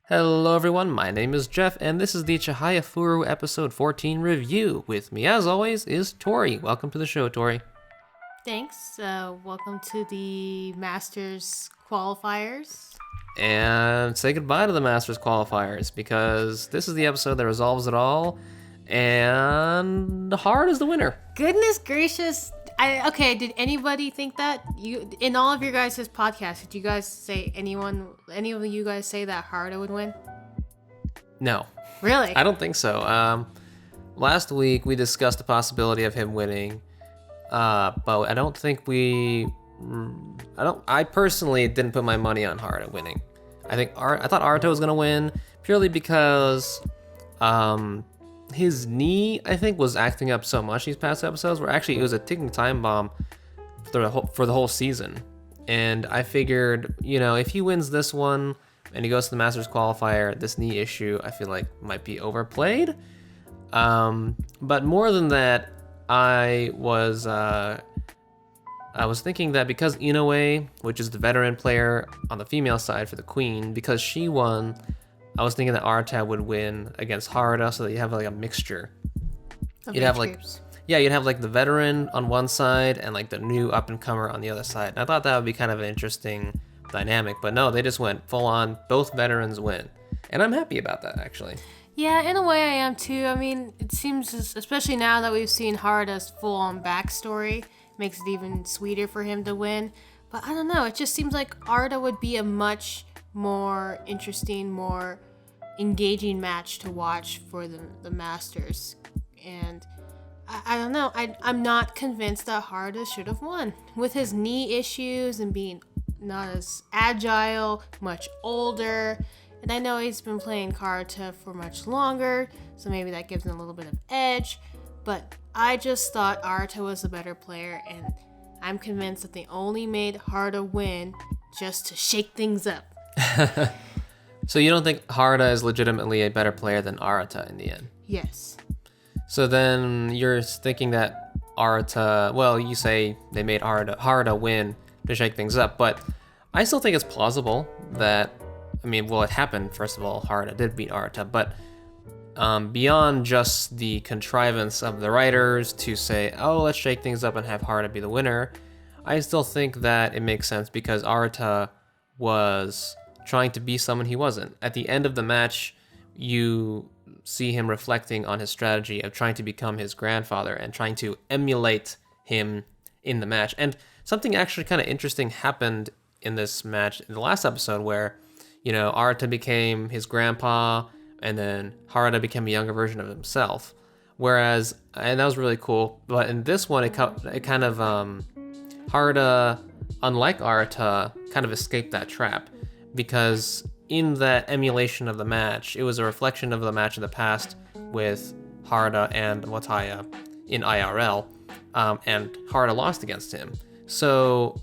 Hello everyone, my name is Jeff, and this is the Chihayafuru episode 14 review. With me, as always, is Torie. Welcome to the show, Torie. Thanks. Welcome to the Masters qualifiers. And say goodbye to the Masters qualifiers, because this is the episode that resolves it all, and Hard is the winner. Goodness gracious. Did anybody think that? In all of your guys' podcasts, did you guys say any of you guys say that Harada would win? No. Really? I don't think so. Last week we discussed the possibility of him winning, but I don't think I personally didn't put my money on Harada winning. I thought Arata was gonna win purely because his knee, I think, was acting up so much these past episodes, where actually it was a ticking time bomb for the whole season. And I figured, if he wins this one and he goes to the Masters qualifier, this knee issue, I feel like might be overplayed. But more than that, I was thinking that because Inoue, which is the veteran player on the female side for the Queen, because she won, I was thinking that Arata would win against Harada, so that you have like a mixture. You'd have the veteran on one side and like the new up and comer on the other side. And I thought that would be kind of an interesting dynamic, but no, they just went full on. Both veterans win, and I'm happy about that actually. Yeah, in a way I am too. I mean, it seems, especially now that we've seen Harada's full-on backstory, makes it even sweeter for him to win. But I don't know, it just seems like Arata would be a much more interesting, more engaging match to watch for the Masters. And I don't know, I'm not convinced that Harada should have won. With his knee issues and being not as agile, much older, and I know he's been playing karuta for much longer, so maybe that gives him a little bit of edge, but I just thought Arata was a better player, and I'm convinced that they only made Harada win just to shake things up. So you don't think Harada is legitimately a better player than Arata in the end? Yes. So then you're thinking that Arata, well, you say they made Harada win to shake things up, but I still think it's plausible that, it happened, first of all, Harada did beat Arata, but beyond just the contrivance of the writers to say, oh, let's shake things up and have Harada be the winner, I still think that it makes sense because Arata was trying to be someone he wasn't. At the end of the match, you see him reflecting on his strategy of trying to become his grandfather and trying to emulate him in the match. And something actually kind of interesting happened in this match in the last episode where, Arata became his grandpa and then Harada became a younger version of himself. And that was really cool. But in this one, it kind of, Harada, unlike Arata, kind of escaped that trap. Because in that emulation of the match, it was a reflection of the match in the past with Harada and Wataya in IRL, and Harada lost against him. So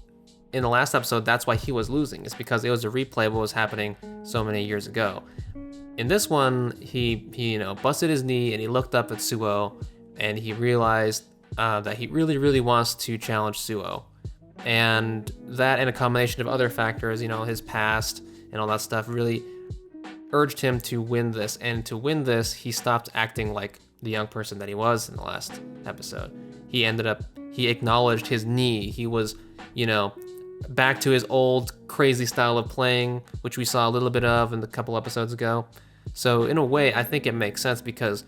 in the last episode, that's why he was losing. It's because it was a replay of what was happening so many years ago. In this one, he busted his knee and he looked up at Suo and he realized that he really, really wants to challenge Suo. And that, and a combination of other factors, his past and all that stuff, really urged him to win this. And to win this, he stopped acting like the young person that he was in the last episode. He acknowledged his knee. He was, back to his old crazy style of playing, which we saw a little bit of in the couple episodes ago. So in a way, I think it makes sense because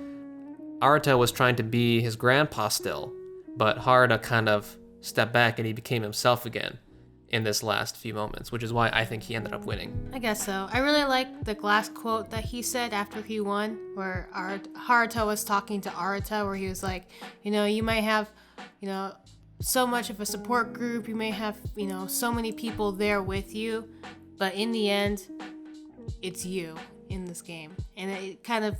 Arata was trying to be his grandpa still, but Harada kind of stepped back and he became himself again in this last few moments, which is why I think he ended up winning. I guess so. I really like the last quote that he said after he won, where Harada was talking to Arata, where he was like, you might have, so much of a support group, you may have, so many people there with you, but in the end, it's you in this game. And it kind of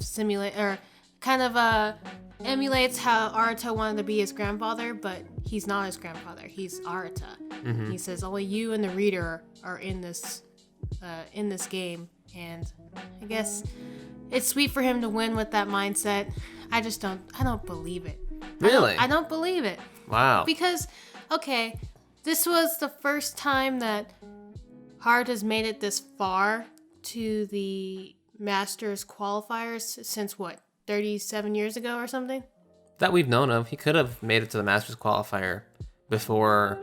emulates how Arata wanted to be his grandfather, but he's not his grandfather. He's Arata. Mm-hmm. He says only you and the reader are in this game, and I guess it's sweet for him to win with that mindset. I don't believe it. Really? I don't believe it. Wow. Because, okay, this was the first time that Hart has made it this far to the Masters qualifiers since what, 37 years ago or something? That we've known of. He could have made it to the Masters qualifier before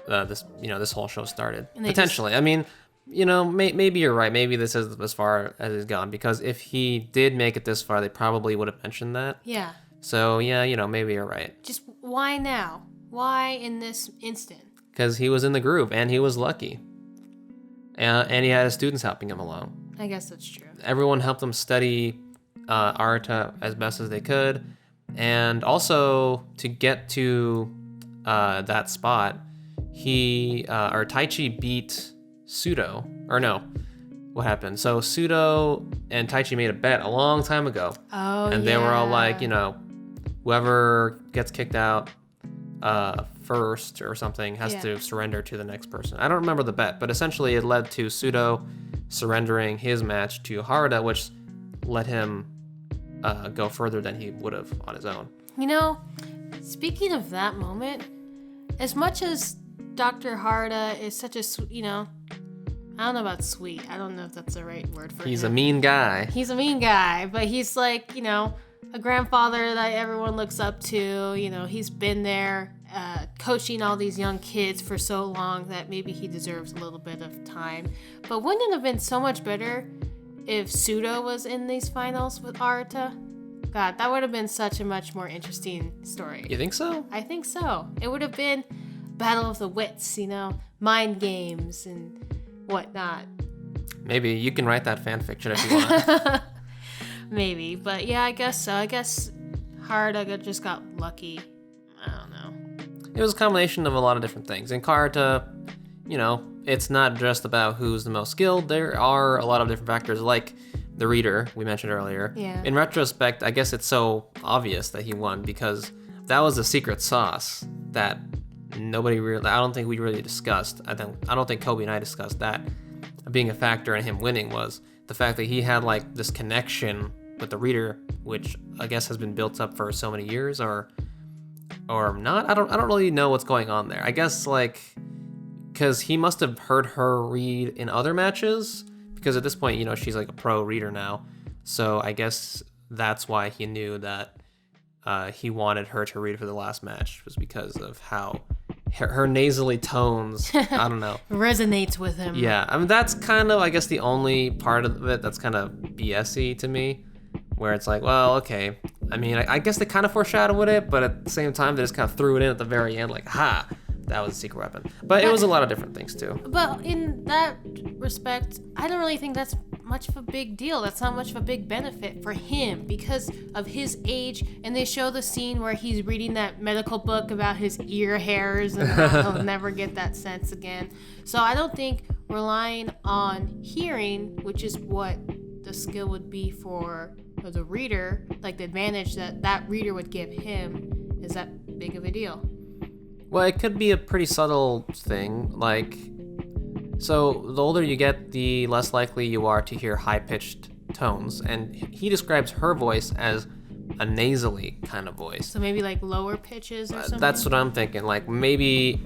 this whole show started. Potentially. I mean, maybe you're right. Maybe this is as far as he's gone, because if he did make it this far, they probably would have mentioned that. Yeah. So, yeah, maybe you're right. Just why now? Why in this instant? Because he was in the groove, and he was lucky. And he had his students helping him along. I guess that's true. Everyone helped him study Arata as best as they could. And also, to get to that spot, Taichi beat Pseudo. Or no, what happened? So Pseudo and Taichi made a bet a long time ago. Oh, and they were all like, whoever gets kicked out first or something has to surrender to the next person. I don't remember the bet, but essentially it led to Pseudo surrendering his match to Harada, which let him go further than he would have on his own. Speaking of that moment, as much as Dr. Harada is such a, I don't know about sweet. I don't know if that's the right word for him. He's a mean guy. He's a mean guy, but he's like, a grandfather that everyone looks up to. He's been there coaching all these young kids for so long that maybe he deserves a little bit of time. But wouldn't it have been so much better if Pseudo was in these finals with Arata? God, that would have been such a much more interesting story. You think so? I think so. It would have been battle of the wits, mind games and whatnot. Maybe you can write that fan fiction if you want. Maybe, but yeah, I guess so. I guess Harada just got lucky. I don't know. It was a combination of a lot of different things. In Karuta, it's not just about who's the most skilled. There are a lot of different factors, like the reader we mentioned earlier. Yeah. In retrospect, I guess it's so obvious that he won because that was the secret sauce that I don't think we really discussed. I don't think Kobe and I discussed that being a factor in him winning was the fact that he had like this connection with the reader, which I guess has been built up for so many years or not. I don't really know what's going on there. I guess because he must have heard her read in other matches, because at this point, she's like a pro reader now. So I guess that's why he knew that he wanted her to read for the last match, was because of how her nasally tones, I don't know. Resonates with him. Yeah, I mean, that's kind of, I guess, the only part of it that's kind of BS-y to me, where it's like, well, okay. I mean, I guess they kind of foreshadowed it, but at the same time, they just kind of threw it in at the very end, like, ha, that was a secret weapon. But it was a lot of different things, too. But in that respect, I don't really think that's much of a big deal. That's not much of a big benefit for him because of his age. And they show the scene where he's reading that medical book about his ear hairs and how he'll never get that sense again. So I don't think relying on hearing, which is what the skill would be for the reader, like the advantage that reader would give him, is that big of a deal. Well, it could be a pretty subtle thing, so the older you get, the less likely you are to hear high-pitched tones, and he describes her voice as a nasally kind of voice. So maybe like lower pitches or something? That's what I'm thinking. Maybe,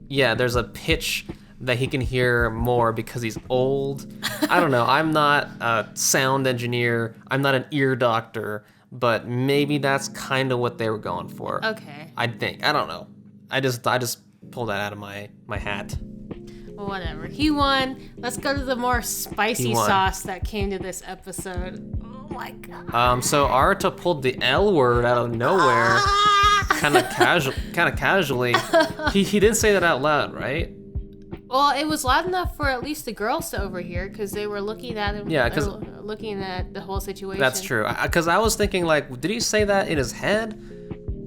there's a pitch that he can hear more because he's old. I don't know. I'm not a sound engineer. I'm not an ear doctor, but maybe that's kind of what they were going for. Okay. I think. I don't know. I just pulled that out of my hat. Whatever. He won. Let's go to the more spicy sauce that came to this episode. Oh my god. So Arata pulled the L word out of nowhere, kind of casually. He didn't say that out loud, right? Well, it was loud enough for at least the girls to overhear because they were looking at him. Yeah, because looking at the whole situation. That's true. Because I was thinking, did he say that in his head?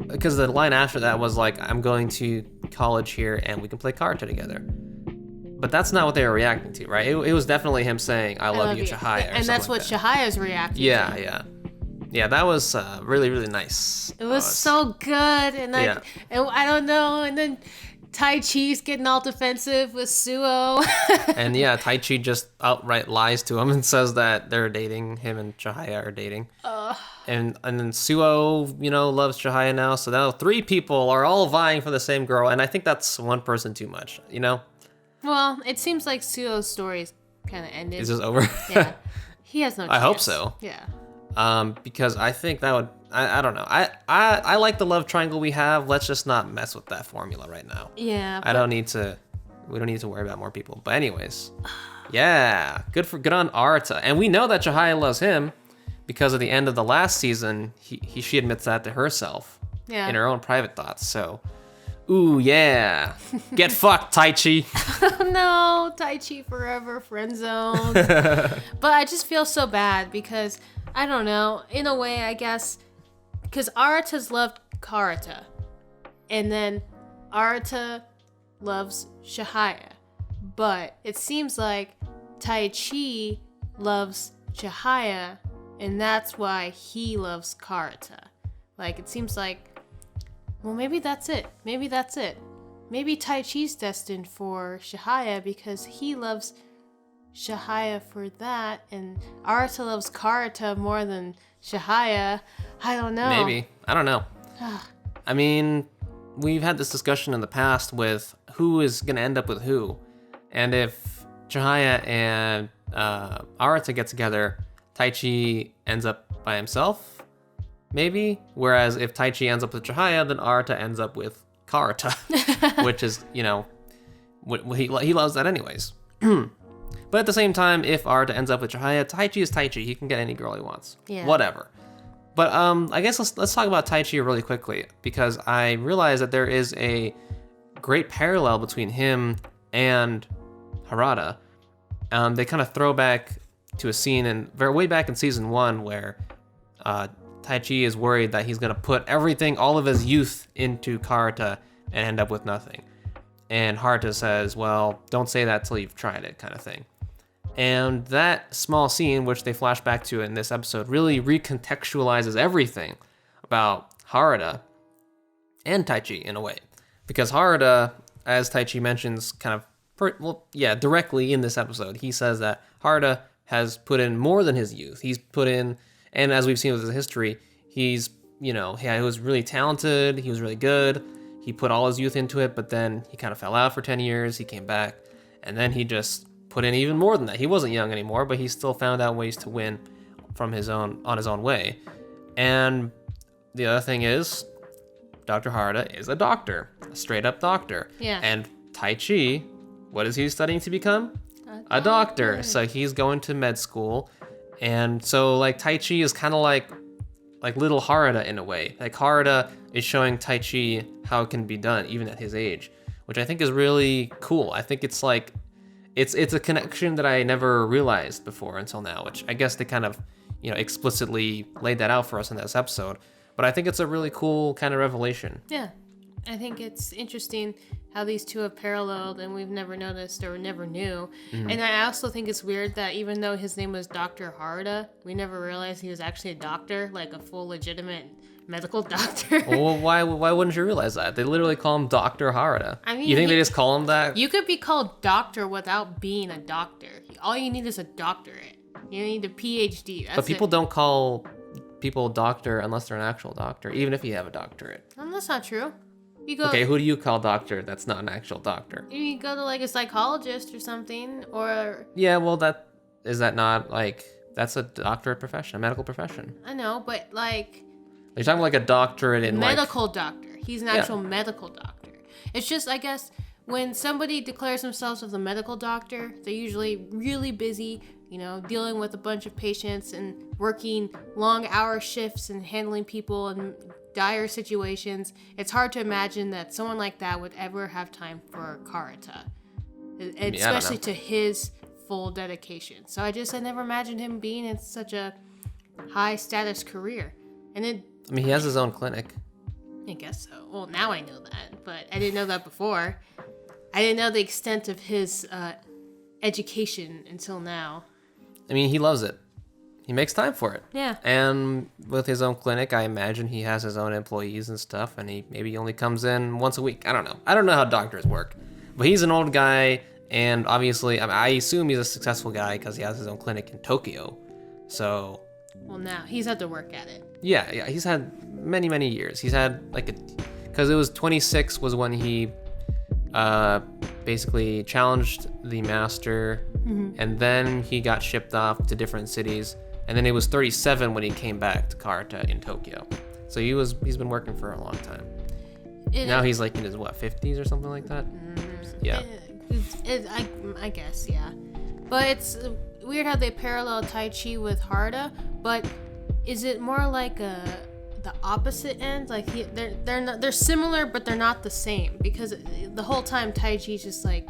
Because the line after that was I'm going to college here and we can play Karuta together. But that's not what they were reacting to, right? It was definitely him saying, I love you, Chihaya. And that's what Chihaya's reacting to. Yeah, that was really, really nice. It was so good. And I don't know. And then Taichi's getting all defensive with Suo. And Taichi just outright lies to him and says that they're dating. Him and Chihaya are dating. And then Suo, loves Chihaya now. So now 3 people are all vying for the same girl. And I think that's one person too much, Well, it seems like Suo's story's kind of ended. It's just over? Yeah. He has no chance. I hope so. Yeah. Because I think that would, I don't know. I like the love triangle we have. Let's just not mess with that formula right now. Yeah. We don't need to worry about more people. But anyways, yeah, good on Arata. And we know that Chihaya loves him because at the end of the last season, she admits that to herself in her own private thoughts. So, ooh, yeah. Get fucked, Taichi. No, Taichi forever, friend zone. But I just feel so bad because, I don't know, in a way, I guess, because Arata's loved Karuta. And then Arata loves Chihaya. But it seems like Taichi loves Chihaya, and that's why he loves Karuta. Like, it seems like, well, maybe that's it. Maybe Taichi's destined for Chihaya because he loves Chihaya for that, and Arata loves Karuta more than Chihaya. I don't know. Maybe. I don't know. I mean, we've had this discussion in the past with who is going to end up with who. And if Chihaya and Arata get together, Taichi ends up by himself, maybe. Whereas if Taichi ends up with Chihaya, then Arata ends up with Karuta, which is, he loves that anyways. But at the same time, if Arata ends up with Chihaya, Taichi is Taichi. He can get any girl he wants. Yeah. Whatever. But I guess let's talk about Taichi really quickly, because I realize that there is a great parallel between him and Harada. They kind of throw back to a scene way back in season 1 where Taichi is worried that he's gonna put all of his youth into Karuta and end up with nothing. And Harata says, well, don't say that till you've tried it, kind of thing. And that small scene, which they flash back to in this episode, really recontextualizes everything about Harada and Taichi in a way. Because Harada, as Taichi mentions directly in this episode, he says that Harada has put in more than his youth. He's put in, and as we've seen with his history, he was really talented, he was really good, he put all his youth into it, but then he kind of fell out for 10 years, he came back, and then he just put in even more than that. He wasn't young anymore, but he still found out ways to win on his own way. And the other thing is, Dr. Harada is a doctor, a straight up doctor. Yeah. And Taichi, what is he studying to become? A doctor. So he's going to med school. And so like Taichi is kind of like little Harada in a way. Like Harada is showing Taichi how it can be done even at his age, which I think is really cool. I think it's like, it's a connection that I never realized before until now, which I guess they kind of, explicitly laid that out for us in this episode. But I think it's a really cool kind of revelation. Yeah. I think it's interesting how these two have paralleled and we've never noticed or never knew. Mm-hmm. And I also think it's weird that even though his name was Dr. Harada, we never realized he was actually a doctor, like a full legitimate medical doctor. Well, why wouldn't you realize that? They literally call him Dr. Harada. I mean, you think they just call him that? You could be called doctor without being a doctor. All you need is a doctorate. You need a PhD. But people don't call people doctor unless they're an actual doctor, even if you have a doctorate. That's not true. Okay, who do you call doctor that's not an actual doctor? You go to like a psychologist or something, or... Yeah, well, that's a doctorate profession, a medical profession. I know, but like... You're talking like a doctorate in medical doctor. He's an actual medical doctor. It's just, I guess, when somebody declares themselves as a medical doctor, they're usually really busy, dealing with a bunch of patients and working long hour shifts and handling people in dire situations. It's hard to imagine that someone like that would ever have time for Karuta, especially to his full dedication. So I never imagined him being in such a high status career. And he has his own clinic. I guess so. Well, now I know that, but I didn't know that before. I didn't know the extent of his education until now. He loves it. He makes time for it. Yeah. And with his own clinic, I imagine he has his own employees and stuff, and he maybe only comes in once a week. I don't know. I don't know how doctors work. But he's an old guy, and obviously, I assume he's a successful guy because he has his own clinic in Tokyo. So... Well, now he's had to work at it. Yeah, he's had many, many years. He's had because it was 26 was when he basically challenged the master, and then he got shipped off to different cities, and then he was 37 when he came back to Karuta in Tokyo. So he's been working for a long time. Now he's like in his 50s or something like that. Yeah. I guess, yeah. But it's weird how they parallel Taichi with Harada, but is it more like the opposite end? Like they're similar, but they're not the same, because the whole time Taichi's just like,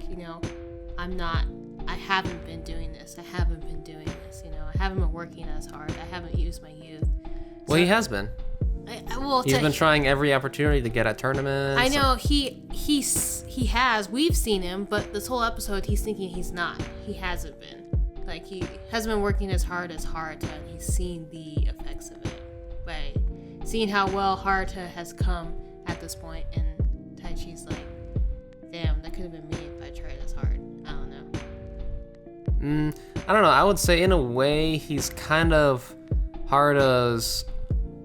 I haven't been doing this. I haven't been doing this. I haven't been working as hard. I haven't used my youth. Well, he has been. He's been trying every opportunity to get at tournaments. I know he has. We've seen him, but this whole episode he's thinking he's not. He hasn't been. Like, he hasn't been working as hard as Harata, and he's seen the effects of it. By seeing how well Harata has come at this point, and Taichi's like, damn, that could have been me if I tried as hard. I don't know. I don't know. I would say in a way he's kind of Harata's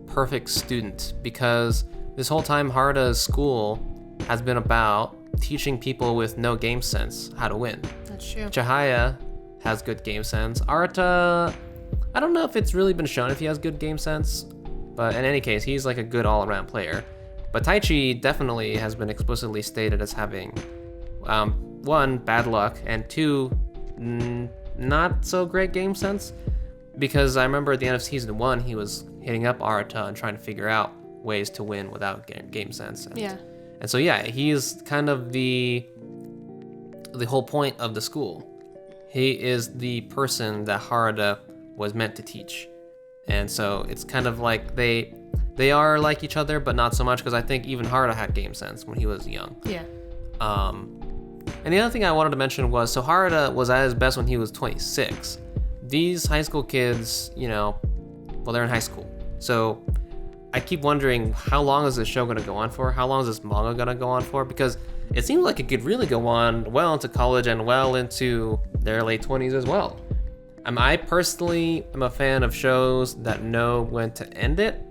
perfect student, because this whole time Harada's school has been about teaching people with no game sense how to win. That's true. Chihaya has good game sense. Arata, I don't know if it's really been shown if he has good game sense, but in any case, he's like a good all-around player. But Taichi definitely has been explicitly stated as having, one, bad luck, and two, not so great game sense. Because I remember at the end of season 1, he was hitting up Arata and trying to figure out ways to win without game sense. And so yeah, he's kind of the whole point of the school. He is the person that Harada was meant to teach. And so it's kind of like they are like each other, but not so much, because I think even Harada had game sense when he was young. Yeah. And the other thing I wanted to mention was, so Harada was at his best when he was 26. These high school kids, well, they're in high school. So I keep wondering, how long is this show going to go on for? How long is this manga going to go on for? Because it seems like it could really go on well into college and well into their late 20s as well. I personally am a fan of shows that know when to end it.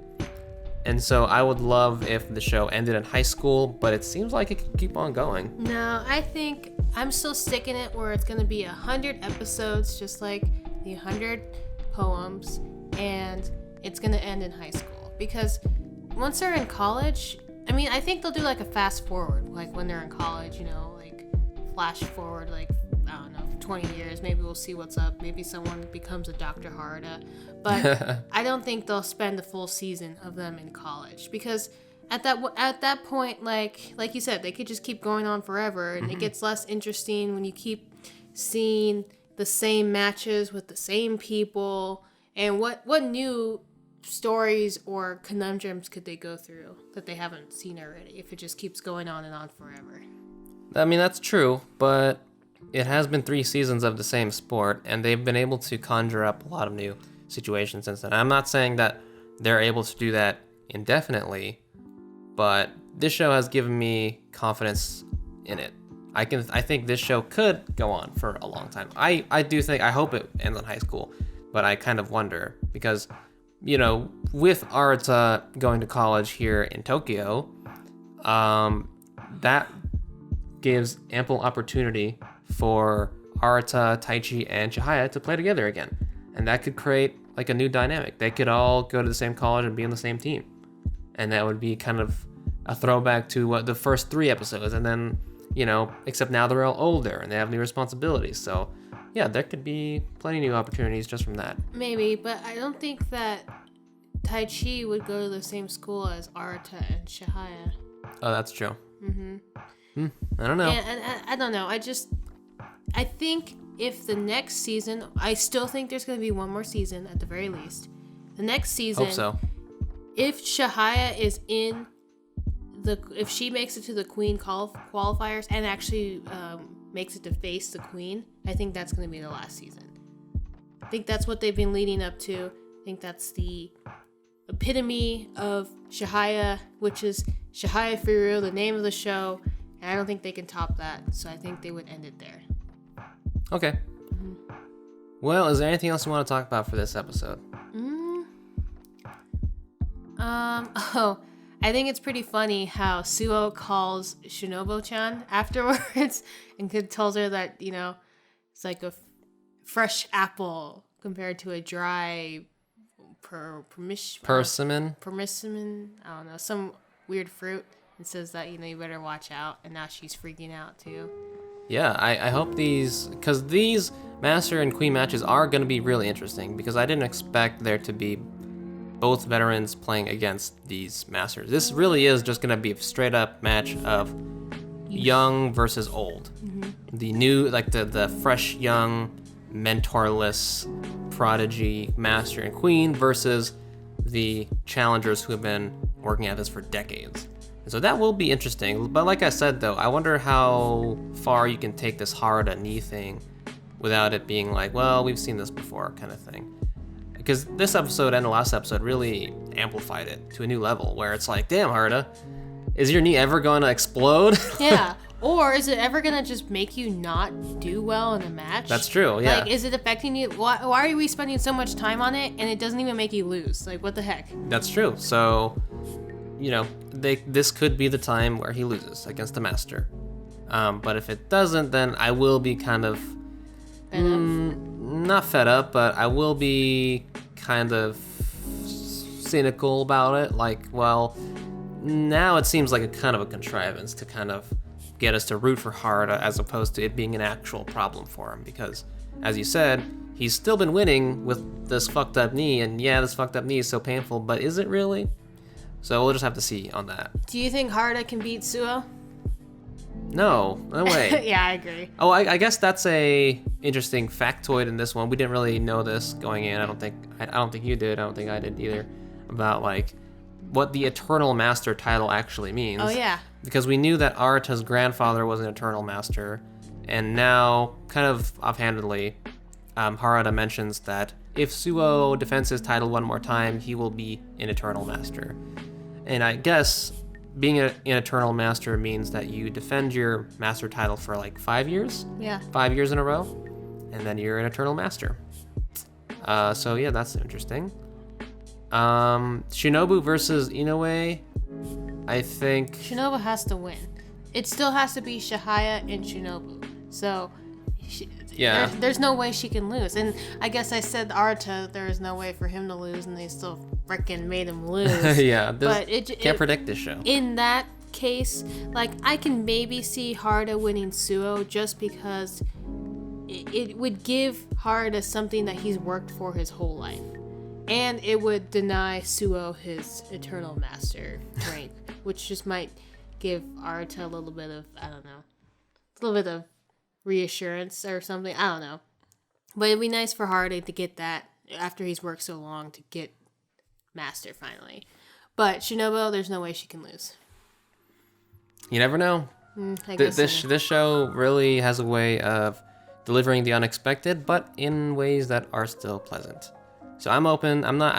And so I would love if the show ended in high school, but it seems like it could keep on going. No, I think I'm still sticking it where it's going to be 100 episodes, just like the 100 poems, and it's going to end in high school. Because once they're in college, I think they'll do like a fast forward, like when they're in college, like flash forward, like, I don't know, 20 years, maybe we'll see what's up, maybe someone becomes a Dr. Harada, but I don't think they'll spend the full season of them in college, because at that point, like you said, they could just keep going on forever, and it gets less interesting when you keep seeing the same matches with the same people. And what new stories or conundrums could they go through that they haven't seen already if it just keeps going on and on forever? That's true, but it has been 3 seasons of the same sport, and they've been able to conjure up a lot of new situations since then. I'm not saying that they're able to do that indefinitely, but this show has given me confidence in it. I think this show could go on for a long time. I hope it ends in high school, but I kind of wonder, because with Arata going to college here in Tokyo, that gives ample opportunity for Arata, Taichi, and Chihaya to play together again. And that could create like a new dynamic. They could all go to the same college and be on the same team. And that would be kind of a throwback to the first 3 episodes. And then, except now they're all older and they have new responsibilities. So yeah, there could be plenty of new opportunities just from that. Maybe, but I don't think that Taichi would go to the same school as Arata and Chihaya. Oh, that's true. I don't know. And I don't know. I think if the next season, I still think there's going to be one more season at the very least. The next season, Hope so. If Chihaya is in if she makes it to the Queen qualifiers and actually makes it to face the Queen, I think that's going to be the last season. I think that's what they've been leading up to. I think that's the epitome of Chihaya, which is Chihayafuru, the name of the show, and I don't think they can top that, so I think they would end it there. Okay. Well, is there anything else you want to talk about for this episode? I think it's pretty funny how Suo calls Shinobu-chan afterwards and tells her that, it's like a fresh apple compared to a dry Persimmon? persimmon, I don't know, some weird fruit. And says that, you better watch out. And now she's freaking out too. Yeah, I hope because these Master and Queen matches are going to be really interesting, because I didn't expect there to be both veterans playing against these Masters. This really is just going to be a straight up match of young versus old. Mm-hmm. The new, like the fresh, young, mentorless prodigy Master and Queen versus the challengers who have been working at this for decades. And so that will be interesting. But like I said, though, I wonder how far you can take this Harada knee thing without it being like, well, we've seen this before kind of thing. Because this episode and the last episode really amplified it to a new level where it's like, damn, Harada, is your knee ever going to explode? Yeah. Or is it ever going to just make you not do well in a match? That's true, yeah. Like, is it affecting you? Why are we spending so much time on it and it doesn't even make you lose? Like, what the heck? That's true. So, this could be the time where he loses against the Master. But if it doesn't, then I will be kind of... Fed up? Not fed up, but I will be kind of cynical about it. Like, well, now it seems like a kind of a contrivance to kind of get us to root for Harada as opposed to it being an actual problem for him. Because, as you said, he's still been winning with this fucked up knee, and yeah, this fucked up knee is so painful, but is it really? So we'll just have to see on that. Do you think Harada can beat Suo? No way. Yeah, I agree. Oh, I guess that's a interesting factoid in this one. We didn't really know this going in. I don't think you did. I don't think I did either. About like what the Eternal Master title actually means. Oh yeah. Because we knew that Arata's grandfather was an Eternal Master, and now, kind of offhandedly, Harada mentions that if Suo defends his title one more time, he will be an Eternal Master. And I guess being an Eternal Master means that you defend your Master title for like 5 years? Yeah. 5 years in a row, and then you're an Eternal Master. So yeah, that's interesting. Shinobu versus Inoue, I think... Shinobu has to win. It still has to be Chihaya and Shinobu. So... Yeah. There's no way she can lose. And I guess I said Arata, there is no way for him to lose, and they still freaking made him lose. Yeah, but can't predict this show. In that case, like, I can maybe see Harada winning Suo just because it would give Harada something that he's worked for his whole life. And it would deny Suo his Eternal Master rank, which just might give Arata a little bit of, I don't know, a little bit of reassurance or something. I don't know. But it'd be nice for Harada to get that after he's worked so long to get Master finally. But Shinobu, there's no way she can lose. You never know. This show really has a way of delivering the unexpected, but in ways that are still pleasant. So I'm open. I'm not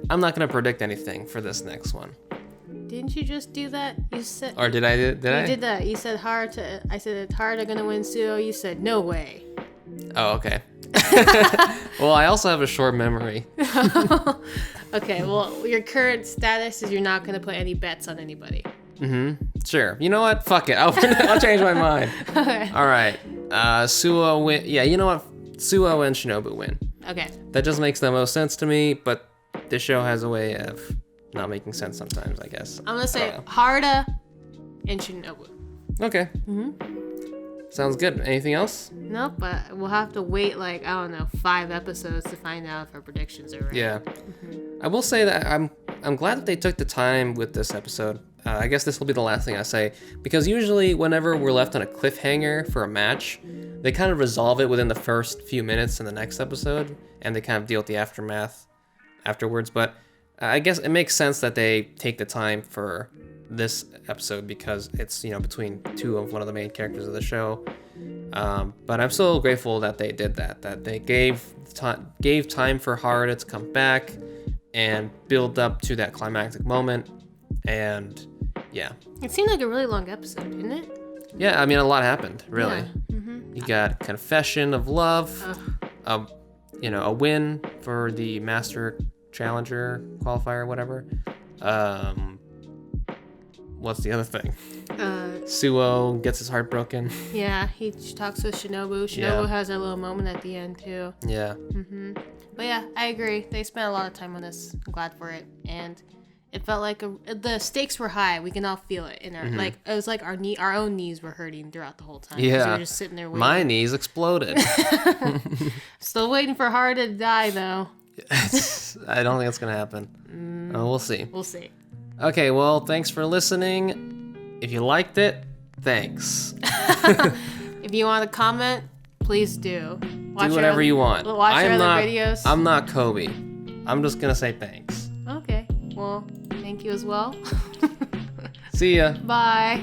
gonna predict anything for this next one. Didn't you just do that? You said. Or did I? You did that. You said Harada. I said Harada gonna win Suo. You said no way. Oh, okay. Well, I also have a short memory. Okay. Well, your current status is you're not gonna put any bets on anybody. Mm-hmm. Sure. You know what? Fuck it. I'll change my mind. Okay. All right. Suo win. Yeah. You know what? Suo and Shinobu win. Okay. That just makes the most sense to me, but this show has a way of not making sense sometimes, I guess. I'm gonna say Harada and Shinobu. Okay. Sounds good. Anything else? Nope, but we'll have to wait 5 episodes to find out if our predictions are right. Yeah. I will say that I'm glad that they took the time with this episode. I guess this will be the last thing I say, because usually whenever we're left on a cliffhanger for a match, they kind of resolve it within the first few minutes in the next episode, and they kind of deal with the aftermath afterwards. But I guess it makes sense that they take the time for this episode because it's, between two of one of the main characters of the show. But I'm still grateful that they did that they gave time for Harada to come back and build up to that climactic moment. And yeah. It seemed like a really long episode, didn't it? Yeah, I mean, a lot happened, really. Yeah. Mm-hmm. You got confession of love, a win for the Master Challenger qualifier, whatever. what's the other thing? Uh, Suo gets his heart broken. yeah, he talks with Shinobu. Shinobu Yeah. has a little moment at the end too. Yeah. But yeah, I agree. They spent a lot of time on this. I'm glad for it, and it felt like the stakes were high. We can all feel it in our like it was like our own knees were hurting throughout the whole time. 'Cause Yeah. we were just sitting there waiting. My knees exploded. Still waiting for Harada to die though. I don't think it's gonna happen. We'll see. We'll see. Okay, well, thanks for listening. If you liked it, thanks. If you want to comment, please do. Watch Do whatever you want. Watch our other videos. I'm not Kobe. I'm just gonna say thanks. Okay. Well, thank you as well. See ya. Bye.